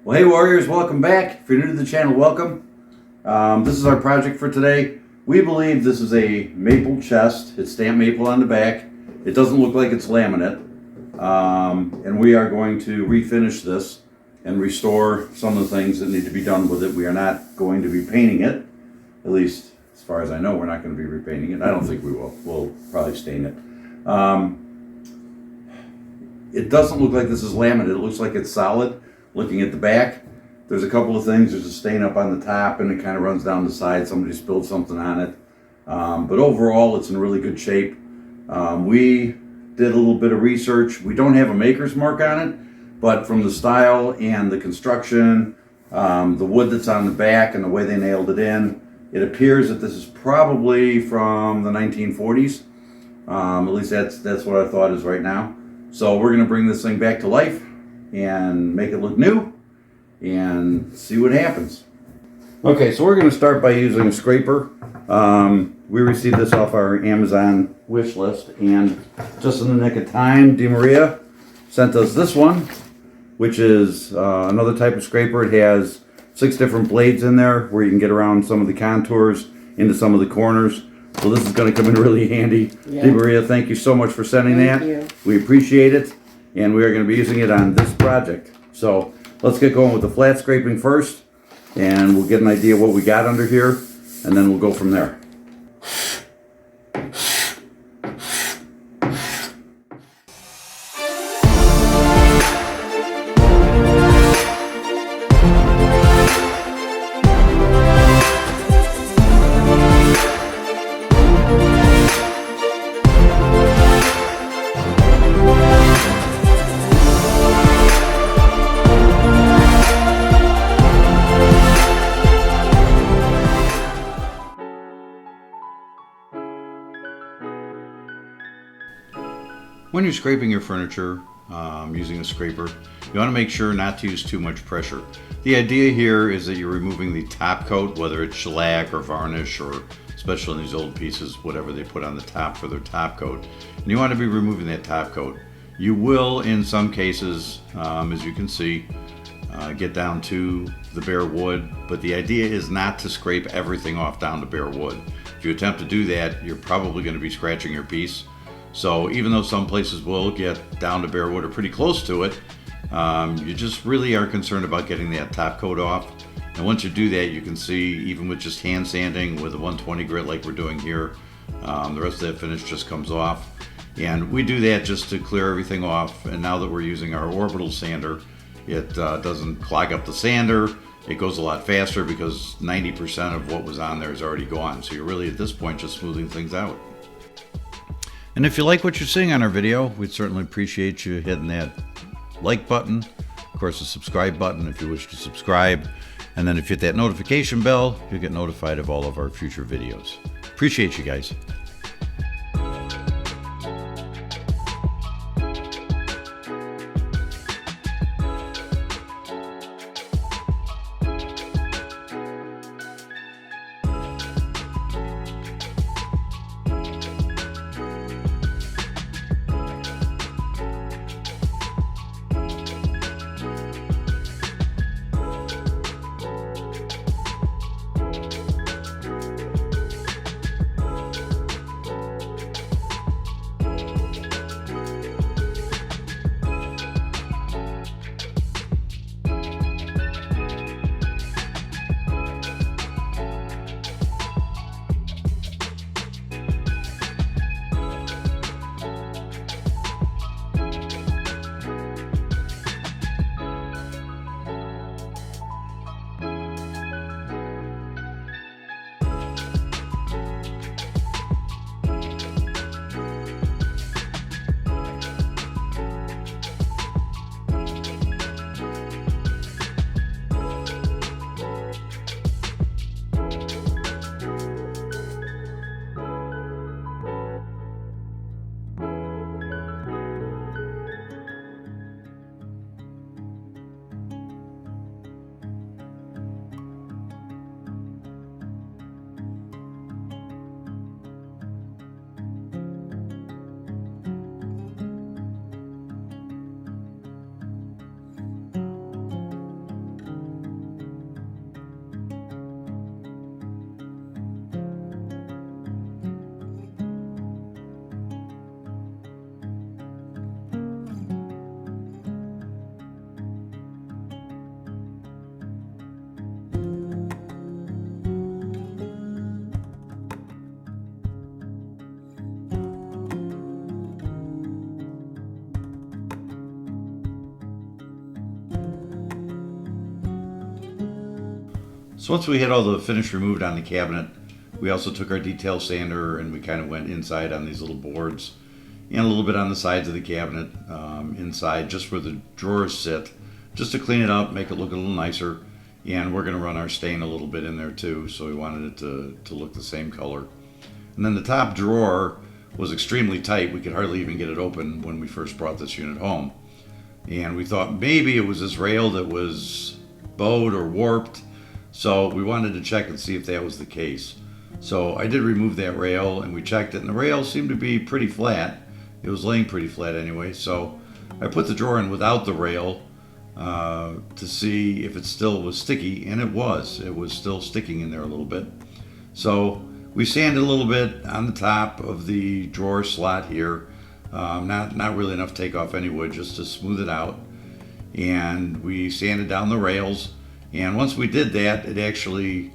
Well, hey Warriors, welcome back. If you're new to the channel, welcome. This is our project for today. We believe this is a maple chest. It's stamped maple on the back. It doesn't look like it's laminate. And we are going to refinish this and restore some of the things that need to be done with it. We are not going to be painting it. At least, as far as I know, we're not going to be repainting it. I don't think we will. We'll probably stain it. It doesn't look like this is laminate. It looks like it's solid. Looking at the back, there's a couple of things. There's a stain up on the top and it kind of runs down the side. Somebody spilled something on it. But overall, it's in really good shape. We did a little bit of research. We don't have a maker's mark on it, but from the style and the construction, the wood that's on the back and the way they nailed it in, it appears that this is probably from the 1940s. At least that's what our thought is right now. So we're going to bring this thing back to life and make it look new and see what happens. Okay, so we're going to start by using a scraper. We received this off our Amazon wish list, and just in the nick of time, DeMaria sent us this one, which is another type of scraper. It has 6 different blades in there where you can get around some of the contours into some of the corners. So this is going to come in really handy. Yeah. DeMaria, thank you so much for sending that. You. We appreciate it. And we are going to be using it on this project. So let's get going with the flat scraping first, and we'll get an idea what we got under here, and then we'll go from there. When you're scraping your furniture using a scraper, you want to make sure not to use too much pressure. The idea here is that you're removing the top coat, whether it's shellac or varnish, or especially in these old pieces, whatever they put on the top for their top coat. And you want to be removing that top coat. You will, in some cases, as you can see, get down to the bare wood, but the idea is not to scrape everything off down to bare wood. If you attempt to do that, you're probably going to be scratching your piece. So even though some places will get down to bare wood or pretty close to it, you just really are concerned about getting that top coat off. And once you do that, you can see, even with just hand sanding with a 120 grit like we're doing here, the rest of that finish just comes off. And we do that just to clear everything off. And now that we're using our orbital sander, it doesn't clog up the sander. It goes a lot faster because 90% of what was on there is already gone. So you're really at this point just smoothing things out. And if you like what you're seeing on our video, we'd certainly appreciate you hitting that like button, of course the subscribe button if you wish to subscribe, and then if you hit that notification bell, you'll get notified of all of our future videos. Appreciate you guys. So once we had all the finish removed on the cabinet, we also took our detail sander and we kind of went inside on these little boards and a little bit on the sides of the cabinet, inside just where the drawers sit, just to clean it up, make it look a little nicer. And we're going to run our stain a little bit in there too, so we wanted it to look the same color. And then the top drawer was extremely tight. We could hardly even get it open when we first brought this unit home. And we thought maybe it was this rail that was bowed or warped, so we wanted to check and see if that was the case. So I did remove that rail and we checked it, and the rail seemed to be pretty flat. It was laying pretty flat anyway, so I put the drawer in without the rail to see if it still was sticky, and it was. It was still sticking in there a little bit. So we sanded a little bit on the top of the drawer slot here. Not really enough to take off any wood, just to smooth it out. And we sanded down the rails. And once we did that, it actually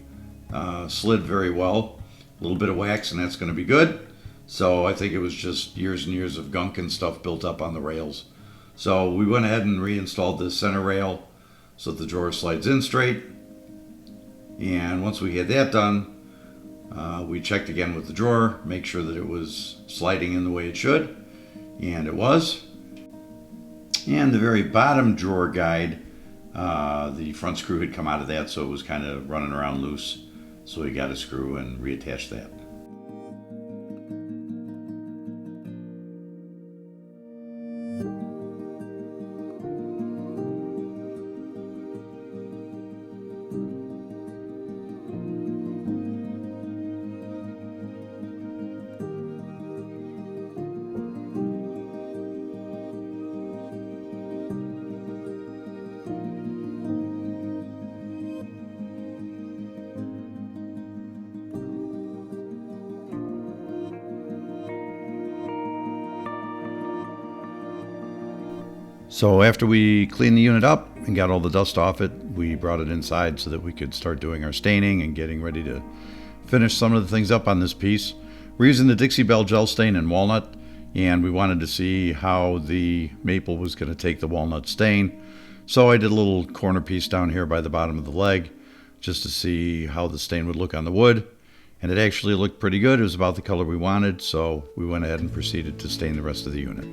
slid very well. A little bit of wax and that's going to be good. So I think it was just years and years of gunk and stuff built up on the rails. So we went ahead and reinstalled the center rail so that the drawer slides in straight. And once we had that done, we checked again with the drawer, make sure that it was sliding in the way it should. And it was. And the very bottom drawer guide, the front screw had come out of that, so it was kind of running around loose. So we got a screw and reattached that. So after we cleaned the unit up and got all the dust off it, we brought it inside so that we could start doing our staining and getting ready to finish some of the things up on this piece. We're using the Dixie Belle gel stain in walnut, and we wanted to see how the maple was going to take the walnut stain. So I did a little corner piece down here by the bottom of the leg just to see how the stain would look on the wood. And it actually looked pretty good. It was about the color we wanted, so we went ahead and proceeded to stain the rest of the unit.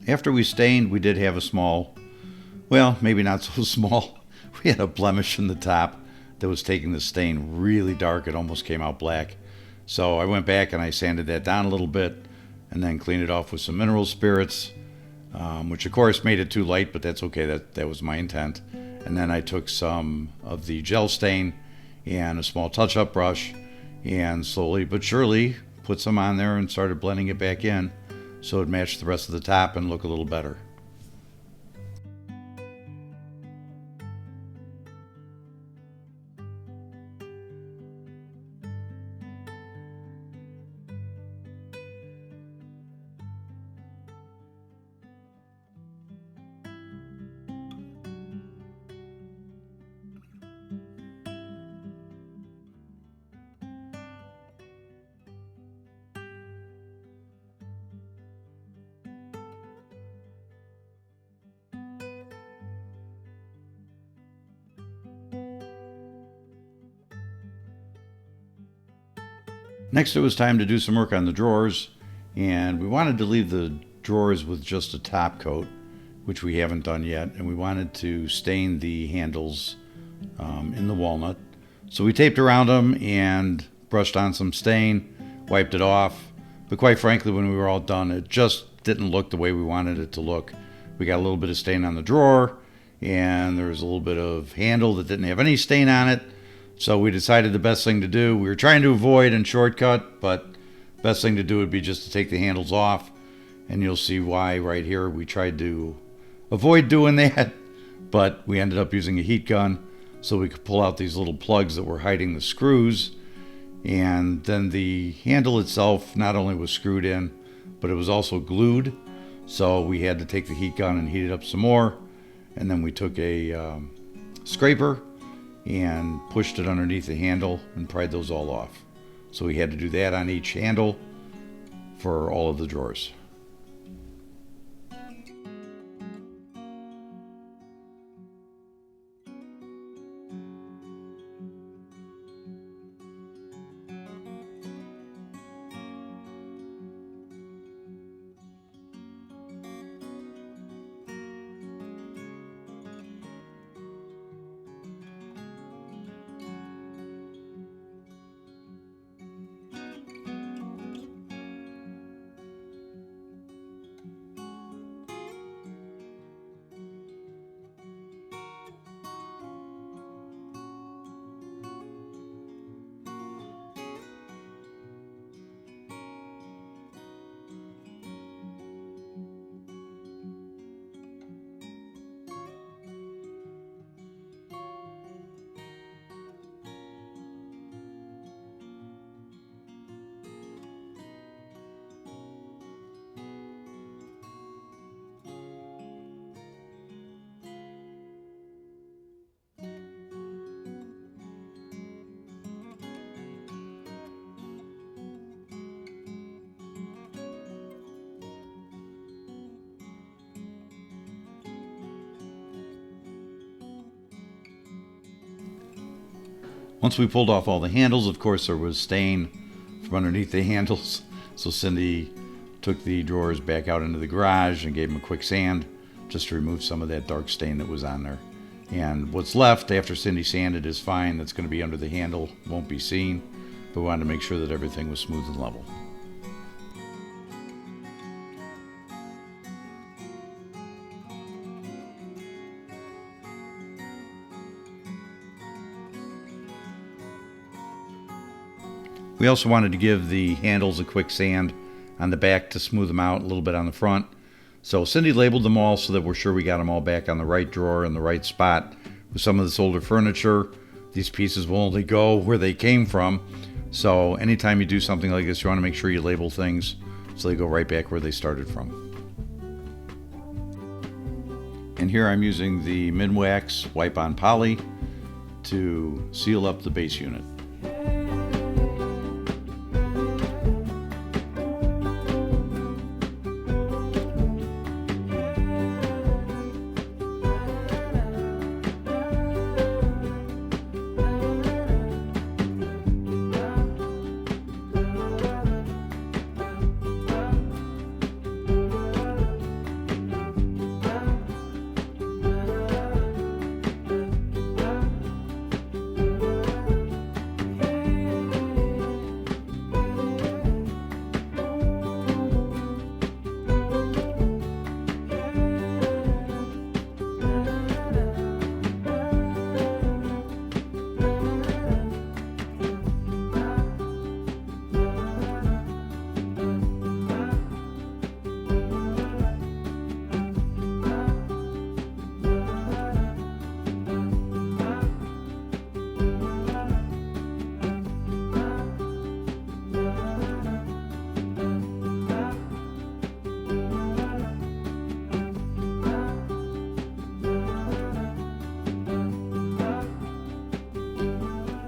After we stained, we did have a small, well, maybe not so small. We had a blemish in the top that was taking the stain really dark. It almost came out black. So I went back and I sanded that down a little bit and then cleaned it off with some mineral spirits, which of course made it too light, but that's okay. That was my intent. And then I took some of the gel stain and a small touch-up brush and slowly but surely put some on there and started blending it back in so it matched the rest of the top and look a little better. Next, it was time to do some work on the drawers, and we wanted to leave the drawers with just a top coat, which we haven't done yet, and we wanted to stain the handles in the walnut. So we taped around them and brushed on some stain, wiped it off, but quite frankly, when we were all done, it just didn't look the way we wanted it to look. We got a little bit of stain on the drawer, and there was a little bit of handle that didn't have any stain on it. So we decided the best thing to do, we were trying to avoid and shortcut, but best thing to do would be just to take the handles off, and you'll see why right here. We tried to avoid doing that, but we ended up using a heat gun so we could pull out these little plugs that were hiding the screws. And then the handle itself not only was screwed in, but it was also glued, so we had to take the heat gun and heat it up some more. And then we took a scraper and pushed it underneath the handle and pried those all off. So we had to do that on each handle for all of the drawers. Once we pulled off all the handles, of course, there was stain from underneath the handles. So Cindy took the drawers back out into the garage and gave them a quick sand just to remove some of that dark stain that was on there. And what's left after Cindy sanded is fine. That's going to be under the handle, won't be seen. But we wanted to make sure that everything was smooth and level. We also wanted to give the handles a quick sand on the back to smooth them out a little bit on the front. So Cindy labeled them all so that we're sure we got them all back on the right drawer in the right spot. With some of this older furniture, these pieces will only go where they came from. So anytime you do something like this, you want to make sure you label things so they go right back where they started from. And here I'm using the Minwax Wipe-On Poly to seal up the base unit.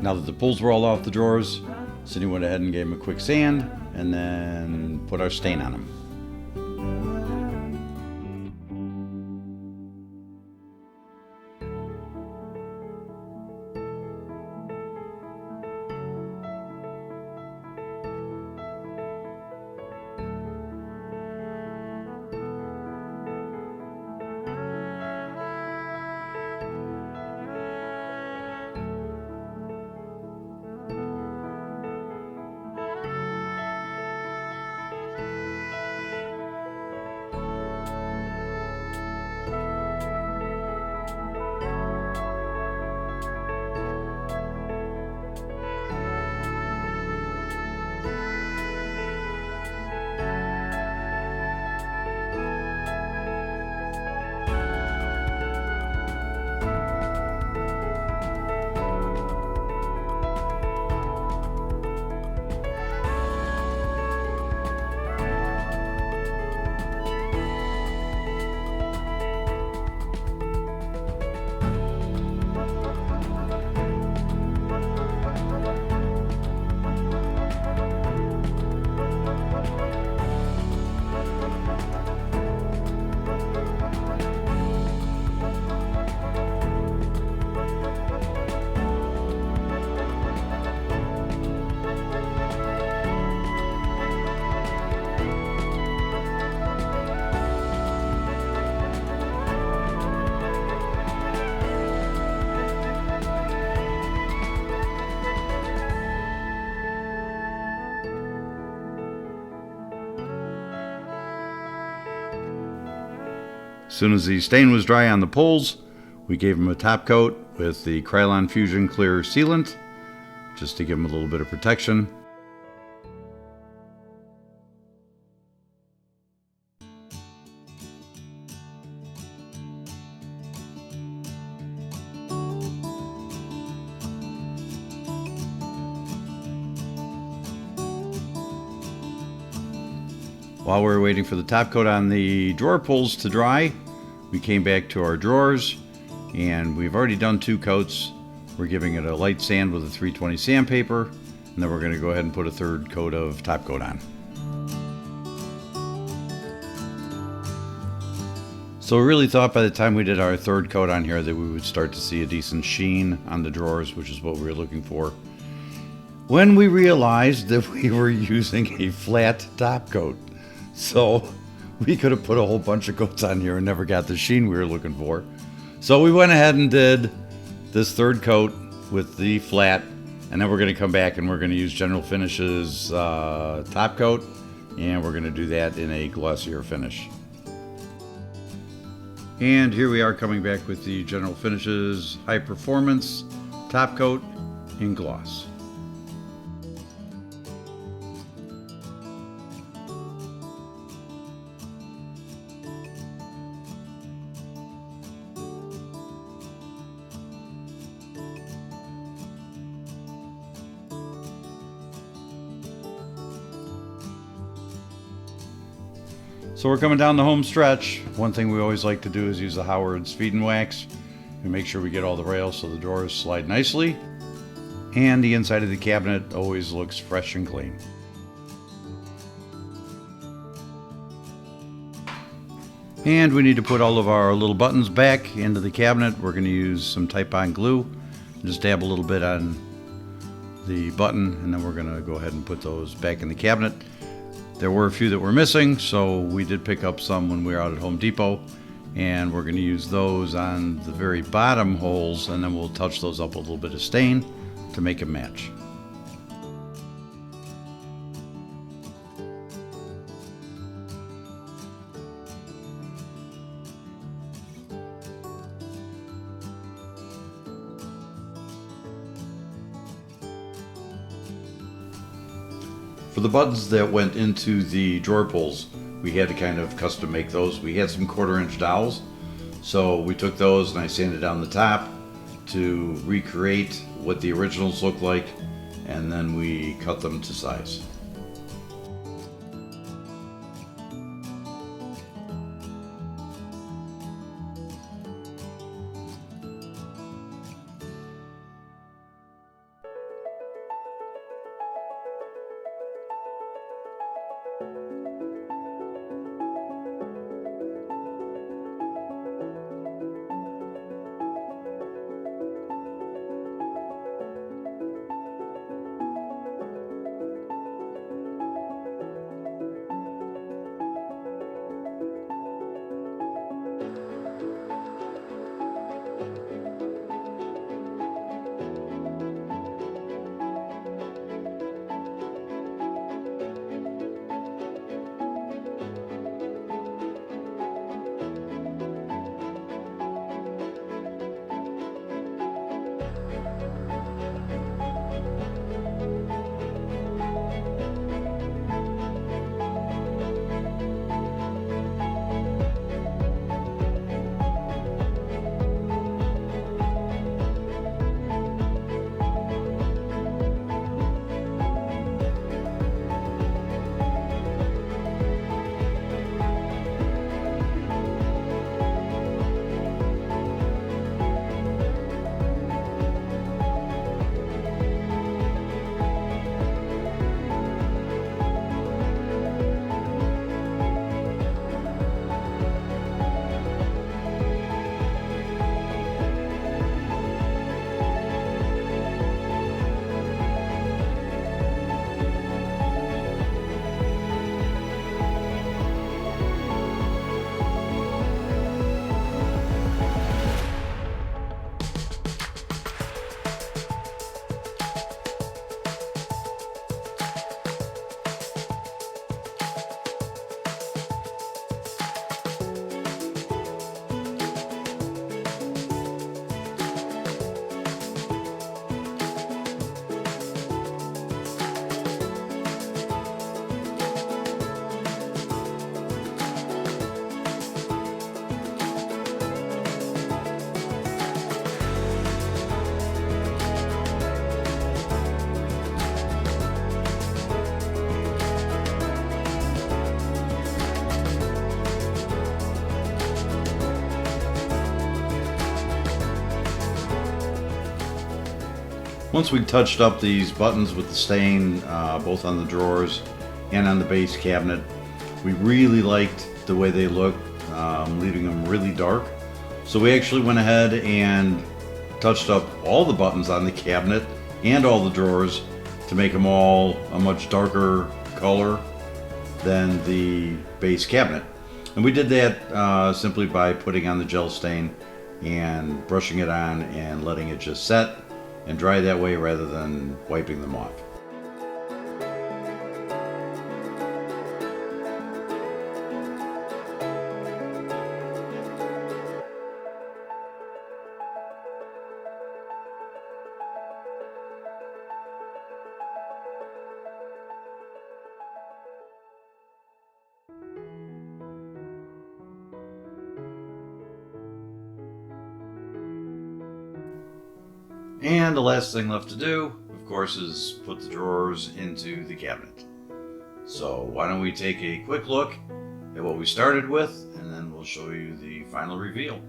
Now that the pulls were all off the drawers, Cindy went ahead and gave them a quick sand and then put our stain on them. As soon as the stain was dry on the pulls, we gave them a top coat with the Krylon Fusion Clear Sealant, just to give them a little bit of protection. While we were waiting for the top coat on the drawer pulls to dry, we came back to our drawers, and we've already done 2 coats. We're giving it a light sand with a 320 sandpaper, and then we're going to go ahead and put a 3rd coat of top coat on. So we really thought by the time we did our 3rd coat on here that we would start to see a decent sheen on the drawers, which is what we were looking for, when we realized that we were using a flat top coat. So we could have put a whole bunch of coats on here and never got the sheen we were looking for. So we went ahead and did this 3rd coat with the flat, and then we're going to come back and we're going to use General Finishes top coat, and we're going to do that in a glossier finish. And here we are coming back with the General Finishes High Performance top coat in gloss. So we're coming down the home stretch. One thing we always like to do is use the Howard's Feed and Wax and make sure we get all the rails so the drawers slide nicely. And the inside of the cabinet always looks fresh and clean. And we need to put all of our little buttons back into the cabinet. We're going to use some Type-On glue. Just dab a little bit on the button, and then we're going to go ahead and put those back in the cabinet. There were a few that were missing, so we did pick up some when we were out at Home Depot, and we're going to use those on the very bottom holes, and then we'll touch those up with a little bit of stain to make them match. For the buttons that went into the drawer pulls, we had to kind of custom make those. We had some 1/4-inch dowels, so we took those and I sanded down the top to recreate what the originals look like, and then we cut them to size. Once we touched up these buttons with the stain, both on the drawers and on the base cabinet, we really liked the way they looked, leaving them really dark. So we actually went ahead and touched up all the buttons on the cabinet and all the drawers to make them all a much darker color than the base cabinet. And we did that simply by putting on the gel stain and brushing it on and letting it just set and dry that way rather than wiping them off. And the last thing left to do, of course, is put the drawers into the cabinet. So why don't we take a quick look at what we started with, and then we'll show you the final reveal.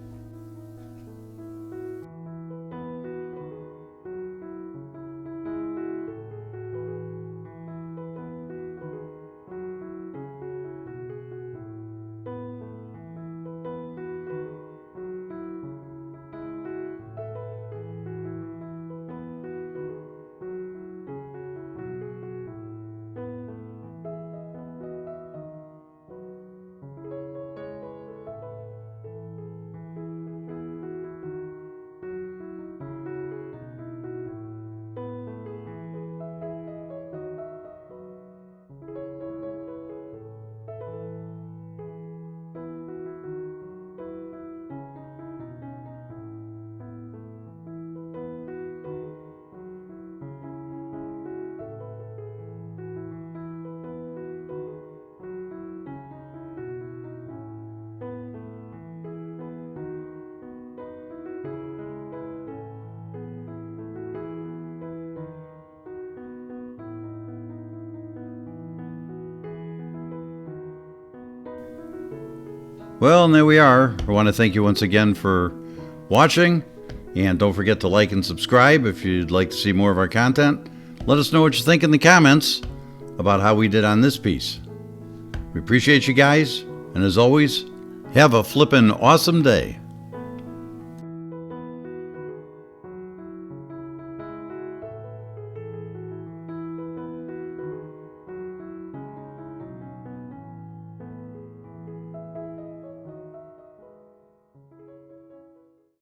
Well, and there we are. I want to thank you once again for watching, and don't forget to like and subscribe if you'd like to see more of our content. Let us know what you think in the comments about how we did on this piece. We appreciate you guys, and as always, have a flippin' awesome day.